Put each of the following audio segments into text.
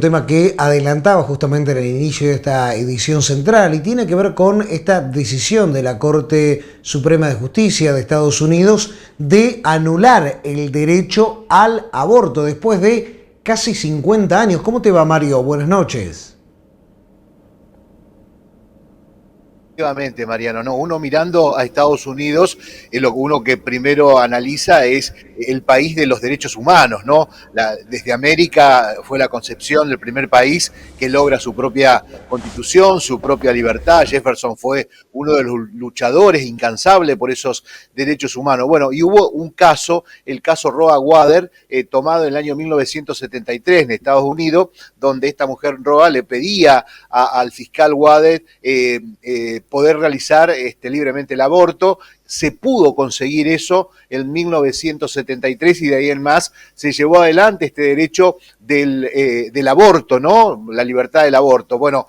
tema que adelantaba justamente en el inicio de esta edición central y tiene que ver con esta decisión de la Corte Suprema de Justicia de Estados Unidos de anular el derecho al aborto después de casi 50 años. ¿Cómo te va, Mario? Buenas noches. Efectivamente, Mariano, no, uno mirando a Estados Unidos, lo uno que primero analiza es el país de los derechos humanos, ¿no? Desde América fue la concepción del primer país que logra su propia constitución, su propia libertad. Jefferson fue uno de los luchadores incansables por esos derechos humanos. Bueno, y hubo un caso, el caso Roa Wader, tomado en el año 1973 en Estados Unidos, donde esta mujer Roa le pedía al fiscal Wader poder realizar libremente el aborto. Se pudo conseguir eso en 1973 y de ahí en más se llevó adelante este derecho del aborto, ¿no? La libertad del aborto. Bueno,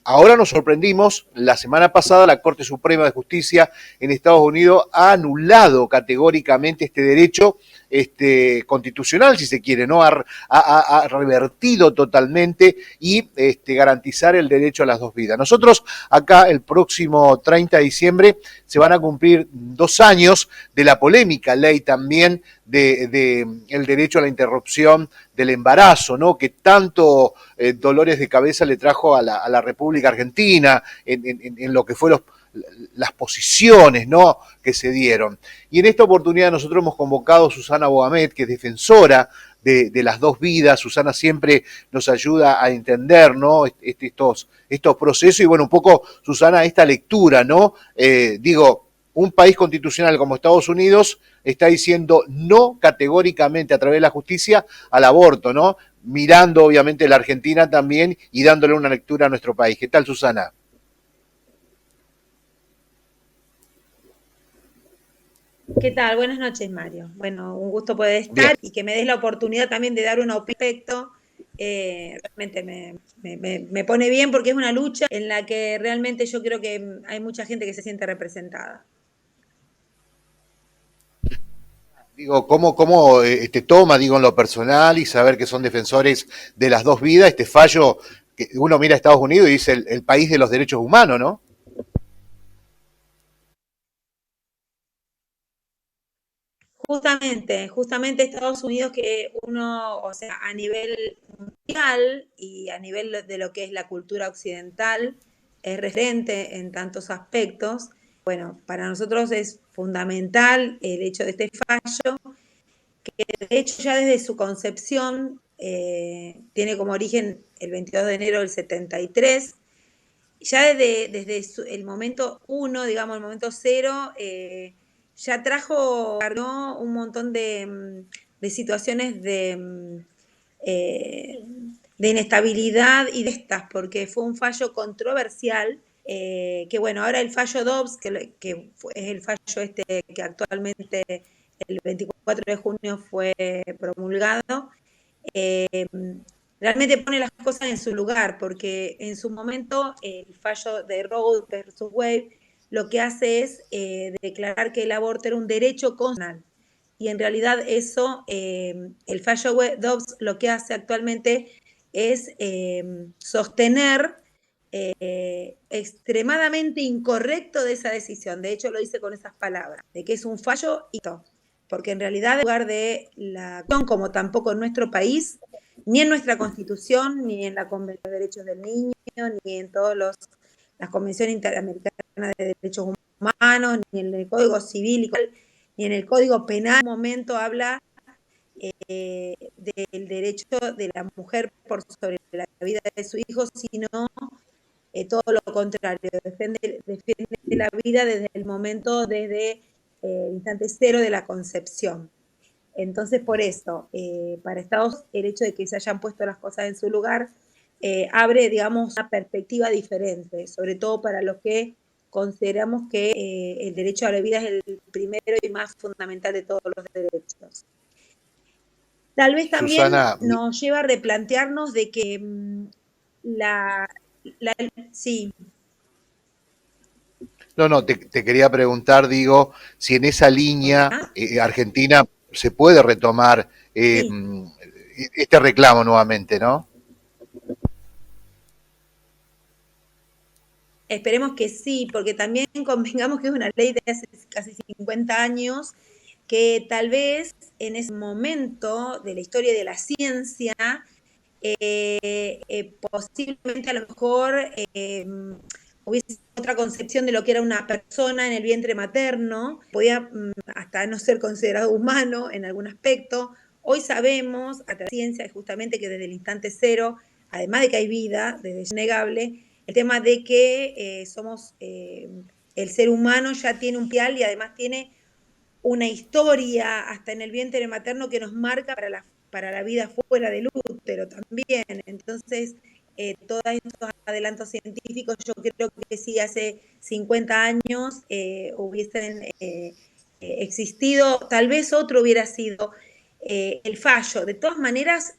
ahora nos sorprendimos, la semana pasada la Corte Suprema de Justicia en Estados Unidos ha anulado categóricamente este derecho constitucional, si se quiere, ¿no? Ha revertido totalmente y garantizar el derecho a las dos vidas. Nosotros acá el próximo 30 de diciembre se van a cumplir 2 años de la polémica ley también de el derecho a la interrupción del embarazo, ¿no? Que tanto dolores de cabeza le trajo a la República Argentina en lo que fue las posiciones, ¿no?, que se dieron. Y en esta oportunidad nosotros hemos convocado a Susana Bogamet, que es defensora de las dos vidas. Susana siempre nos ayuda a entender, ¿no?, estos procesos. Y bueno, un poco, Susana, esta lectura, ¿no? Un país constitucional como Estados Unidos está diciendo no categóricamente a través de la justicia al aborto, ¿no? Mirando obviamente la Argentina también y dándole una lectura a nuestro país. ¿Qué tal, Susana? ¿Qué tal? Buenas noches, Mario. Bueno, un gusto poder estar. Bien. Y que me des la oportunidad también de dar un aspecto. Realmente me pone bien porque es una lucha en la que realmente yo creo que hay mucha gente que se siente representada. ¿Cómo toma, en lo personal y saber que son defensores de las dos vidas, este fallo que uno mira a Estados Unidos y dice el país de los derechos humanos, ¿no? Justamente Estados Unidos, que uno, o sea, a nivel mundial y a nivel de lo que es la cultura occidental, es referente en tantos aspectos. Bueno, para nosotros es fundamental el hecho de este fallo, que de hecho ya desde su concepción tiene como origen el 22 de enero del 73, ya desde el momento 1, digamos, el momento 0, ya cargó un montón de situaciones de inestabilidad y de estas, porque fue un fallo controversial, que bueno, ahora el fallo Dobbs, que es el fallo que actualmente el 24 de junio fue promulgado, realmente pone las cosas en su lugar, porque en su momento el fallo de Roe versus Wade lo que hace es declarar que el aborto era un derecho constitucional. Y en realidad eso, el fallo Dobbs lo que hace actualmente es sostener extremadamente incorrecto de esa decisión. De hecho, lo dice con esas palabras, de que es un fallo porque en realidad, en lugar de la acción, como tampoco en nuestro país, ni en nuestra Constitución, ni en la Convención de Derechos del Niño, ni en todas las convenciones interamericanas de derechos humanos, ni en el Código Civil, ni en el Código Penal, en un momento habla del derecho de la mujer por sobre la vida de su hijo, sino todo lo contrario, defiende la vida desde el momento, desde el instante cero de la concepción. Entonces, por eso, para Estados Unidos, el hecho de que se hayan puesto las cosas en su lugar abre, digamos, una perspectiva diferente, sobre todo para los que consideramos que el derecho a la vida es el primero y más fundamental de todos los derechos. Tal vez también, Susana, nos lleva a replantearnos de que sí. No, te quería preguntar, si en esa línea Argentina se puede retomar Sí. este reclamo nuevamente, ¿no? Esperemos que sí, porque también convengamos que es una ley de hace casi 50 años, que tal vez en ese momento de la historia de la ciencia, posiblemente a lo mejor hubiese otra concepción de lo que era una persona en el vientre materno, podía hasta no ser considerado humano en algún aspecto. Hoy sabemos, a través de la ciencia, justamente que desde el instante cero, además de que hay vida, desde es innegable, el tema de que el ser humano ya tiene un pial y además tiene una historia hasta en el vientre materno que nos marca para la vida fuera del útero también. Entonces, todos estos adelantos científicos, yo creo que si hace 50 años hubiesen existido, tal vez otro hubiera sido el fallo. De todas maneras,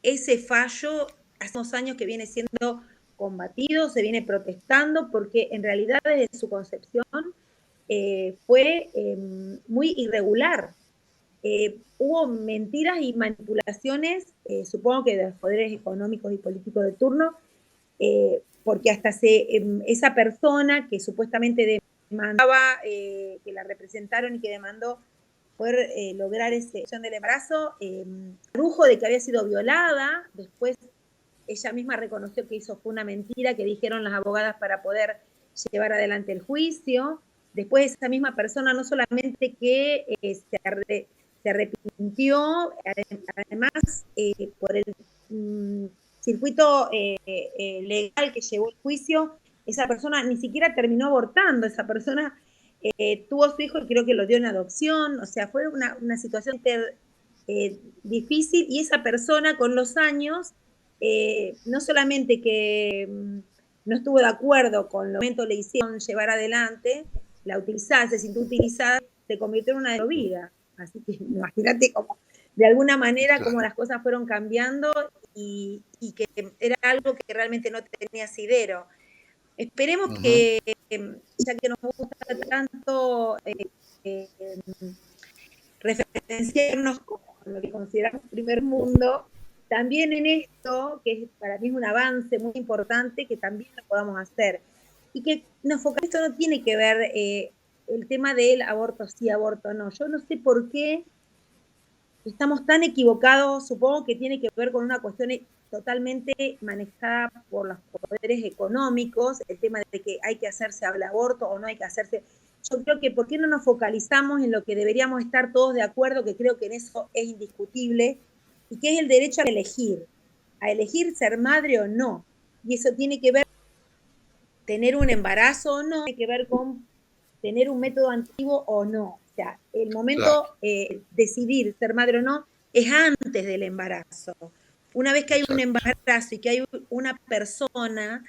ese fallo hace unos años que viene siendo combatido, se viene protestando, porque en realidad desde su concepción fue muy irregular. Hubo mentiras y manipulaciones, supongo que de los poderes económicos y políticos de turno, porque hasta esa persona que supuestamente demandaba, que la representaron y que demandó poder lograr esa opción del embarazo, adujo de que había sido violada, después ella misma reconoció que eso fue una mentira que dijeron las abogadas para poder llevar adelante el juicio. Después esa misma persona no solamente que se arrepintió, además por el circuito legal que llevó el juicio, esa persona ni siquiera terminó abortando, esa persona tuvo a su hijo y creo que lo dio en adopción, o sea, fue una situación difícil, y esa persona con los años no solamente que no estuvo de acuerdo con lo que le hicieron llevar adelante, la utilizada, se sintió utilizada, se convirtió en una de vida. Así que imagínate cómo, de alguna manera, cómo las cosas fueron cambiando y que era algo que realmente no tenía asidero. Esperemos que, ya que nos gusta tanto referenciarnos con lo que consideramos primer mundo, también en esto, que para mí es un avance muy importante, que también lo podamos hacer. Y que nos focalizamos, esto no tiene que ver el tema del aborto sí, aborto no. Yo no sé por qué estamos tan equivocados, supongo que tiene que ver con una cuestión totalmente manejada por los poderes económicos, el tema de que hay que hacerse el aborto o no hay que hacerse. Yo creo que ¿por qué no nos focalizamos en lo que deberíamos estar todos de acuerdo, que creo que en eso es indiscutible, y que es el derecho a elegir ser madre o no? Y eso tiene que ver tener un embarazo o no, tiene que ver con tener un método antiguo o no. O sea, el momento decidir ser madre o no es antes del embarazo. Una vez que hay un embarazo y que hay una persona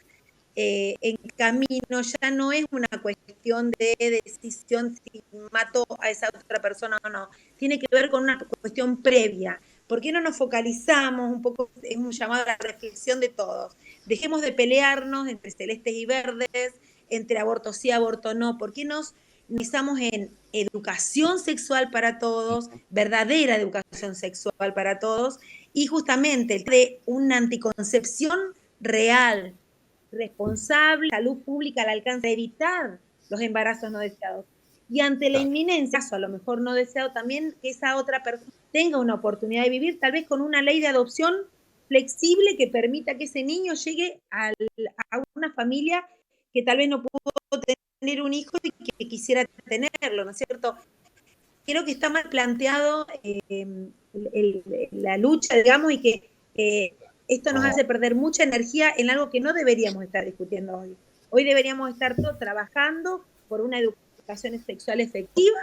en camino, ya no es una cuestión de decisión si mato a esa otra persona o no. Tiene que ver con una cuestión previa. ¿Por qué no nos focalizamos un poco? Es un llamado a la reflexión de todos. Dejemos de pelearnos entre celestes y verdes, entre aborto sí, aborto no. ¿Por qué nos organizamos en educación sexual para todos, verdadera educación sexual para todos, y justamente de una anticoncepción real, responsable, salud pública al alcance de evitar los embarazos no deseados? Y ante la inminencia, a lo mejor no deseado, también que esa otra persona tenga una oportunidad de vivir, tal vez con una ley de adopción flexible que permita que ese niño llegue a una familia que tal vez no pudo tener un hijo y que quisiera tenerlo, ¿no es cierto? Creo que está mal planteado la lucha, digamos, y que esto nos hace perder mucha energía en algo que no deberíamos estar discutiendo hoy. Hoy deberíamos estar todos trabajando por una educación sexual efectiva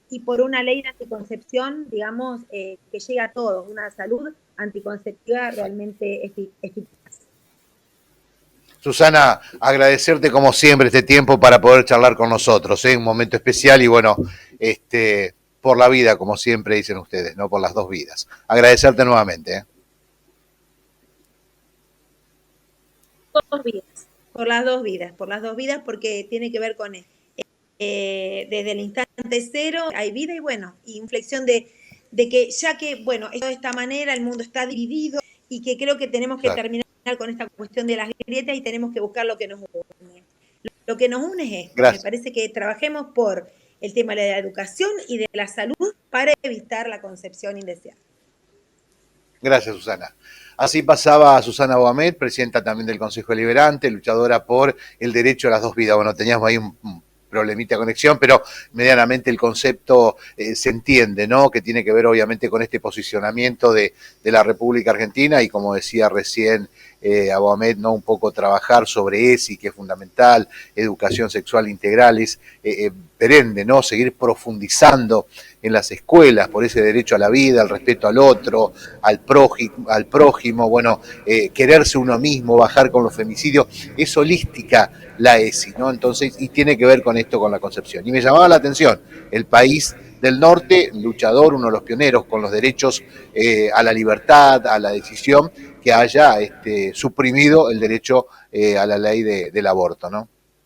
y por una ley de anticoncepción, digamos, que llegue a todos, una salud anticonceptiva realmente eficaz. Susana, agradecerte como siempre este tiempo para poder charlar con nosotros, un momento especial y bueno, por la vida, como siempre dicen ustedes, ¿no? Por las dos vidas. Agradecerte nuevamente. Por las dos vidas, porque tiene que ver con desde el instante cero hay vida y bueno, inflexión de que ya que, bueno, de esta manera el mundo está dividido y que creo que tenemos que terminar con esta cuestión de las grietas y tenemos que buscar lo que nos une. Lo que nos une es esto. Gracias. Me parece que trabajemos por el tema de la educación y de la salud para evitar la concepción indeseada. Gracias, Susana. Así pasaba Susana Boamet, presidenta también del Consejo Deliberante, luchadora por el derecho a las dos vidas. Bueno, teníamos ahí un problemita de conexión, pero medianamente el concepto se entiende, ¿no? Que tiene que ver obviamente con este posicionamiento de la República Argentina y, como decía recién Aboamet, ¿no? Un poco trabajar sobre ESI, que es fundamental, educación sexual integral, es perenne, ¿no? Seguir profundizando en las escuelas por ese derecho a la vida, al respeto al otro, al prójimo, bueno, quererse uno mismo, bajar con los femicidios, es holística la ESI, ¿no? Entonces, y tiene que ver con esto, con la concepción. Y me llamaba la atención, el país del norte, luchador, uno de los pioneros con los derechos a la libertad, a la decisión, que haya suprimido el derecho a la ley del aborto, ¿no?